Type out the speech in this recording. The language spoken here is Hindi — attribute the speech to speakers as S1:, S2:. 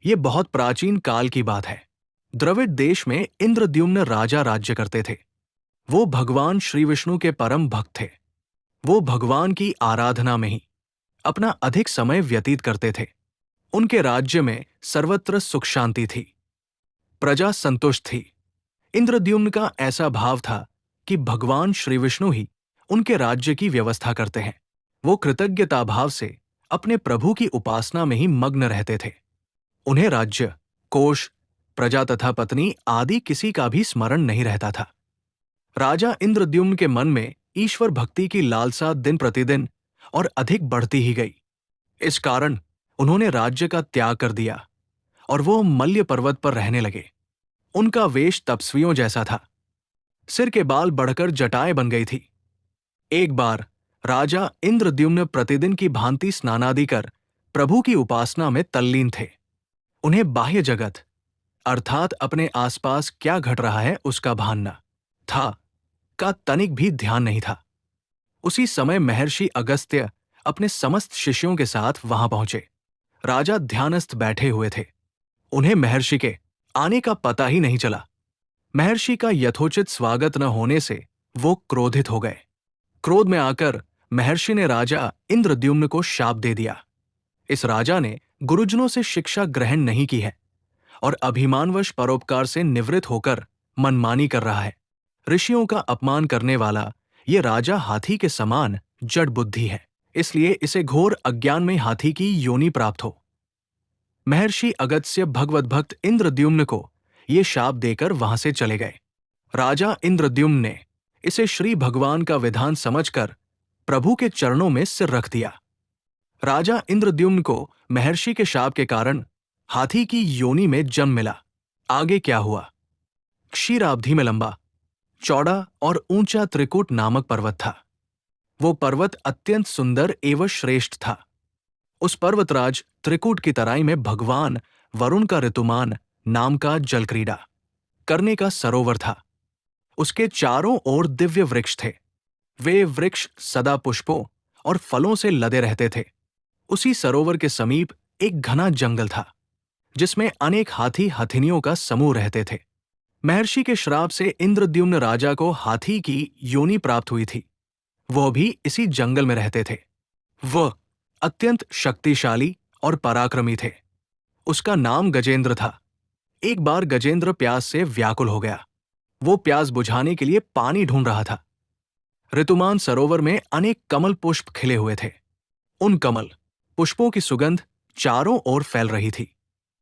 S1: ये बहुत प्राचीन काल की बात है। द्रविड़ देश में इंद्रद्युम्न राजा राज्य करते थे। वो भगवान श्री विष्णु के परम भक्त थे। वो भगवान की आराधना में ही अपना अधिक समय व्यतीत करते थे। उनके राज्य में सर्वत्र सुख शांति थी। प्रजा संतुष्ट थी। इंद्रद्युम्न का ऐसा भाव था कि भगवान श्री विष्णु ही उनके राज्य की व्यवस्था करते हैं। वो कृतज्ञता भाव से अपने प्रभु की उपासना में ही मग्न रहते थे। उन्हें राज्य, कोष, प्रजा तथा पत्नी आदि किसी का भी स्मरण नहीं रहता था। राजा इंद्रद्युम्न के मन में ईश्वर भक्ति की लालसा दिन प्रतिदिन और अधिक बढ़ती ही गई। इस कारण उन्होंने राज्य का त्याग कर दिया और वो मल्य पर्वत पर रहने लगे। उनका वेश तपस्वियों जैसा था। सिर के बाल बढ़कर जटाएं बन गई थी। एक बार राजा इंद्रद्युम्न प्रतिदिन की भांति स्नानादि कर प्रभु की उपासना में तल्लीन थे। उन्हें बाह्य जगत अर्थात अपने आसपास क्या घट रहा है उसका भान न था का तनिक भी ध्यान नहीं था। उसी समय महर्षि अगस्त्य अपने समस्त शिष्यों के साथ वहां पहुंचे। राजा ध्यानस्थ बैठे हुए थे। उन्हें महर्षि के आने का पता ही नहीं चला। महर्षि का यथोचित स्वागत न होने से वो क्रोधित हो गए। क्रोध में आकर महर्षि ने राजा इंद्रद्युम्न को शाप दे दिया। इस राजा ने गुरुजनों से शिक्षा ग्रहण नहीं की है और अभिमानवश परोपकार से निवृत्त होकर मनमानी कर रहा है। ऋषियों का अपमान करने वाला ये राजा हाथी के समान जड़ बुद्धि है, इसलिए इसे घोर अज्ञान में हाथी की योनि प्राप्त हो। महर्षि अगस्त्य भगवत भक्त इंद्रद्युम्न को ये शाप देकर वहां से चले गए। राजा इंद्रद्युम्न ने इसे श्री भगवान का विधान समझकर प्रभु के चरणों में सिर रख दिया। राजा इंद्रद्युम्न को महर्षि के शाप के कारण हाथी की योनि में जन्म मिला। आगे क्या हुआ? क्षीराब्धि में लंबा, चौड़ा और ऊंचा त्रिकूट नामक पर्वत था। वो पर्वत अत्यंत सुंदर एवं श्रेष्ठ था। उस पर्वतराज त्रिकूट की तराई में भगवान वरुण का ऋतुमान नाम का जल क्रीड़ा करने का सरोवर था। उसके चारों ओर दिव्य वृक्ष थे। वे वृक्ष सदा पुष्पों और फलों से लदे रहते थे। उसी सरोवर के समीप एक घना जंगल था जिसमें अनेक हाथी हथिनियों का समूह रहते थे। महर्षि के श्राप से इंद्रद्युम्न राजा को हाथी की योनि प्राप्त हुई थी। वह भी इसी जंगल में रहते थे। वह अत्यंत शक्तिशाली और पराक्रमी थे। उसका नाम गजेंद्र था। एक बार गजेंद्र प्यास से व्याकुल हो गया। वो प्यास बुझाने के लिए पानी ढूंढ रहा था। ऋतुमान सरोवर में अनेक कमल पुष्प खिले हुए थे। उन कमल पुष्पों की सुगंध चारों ओर फैल रही थी।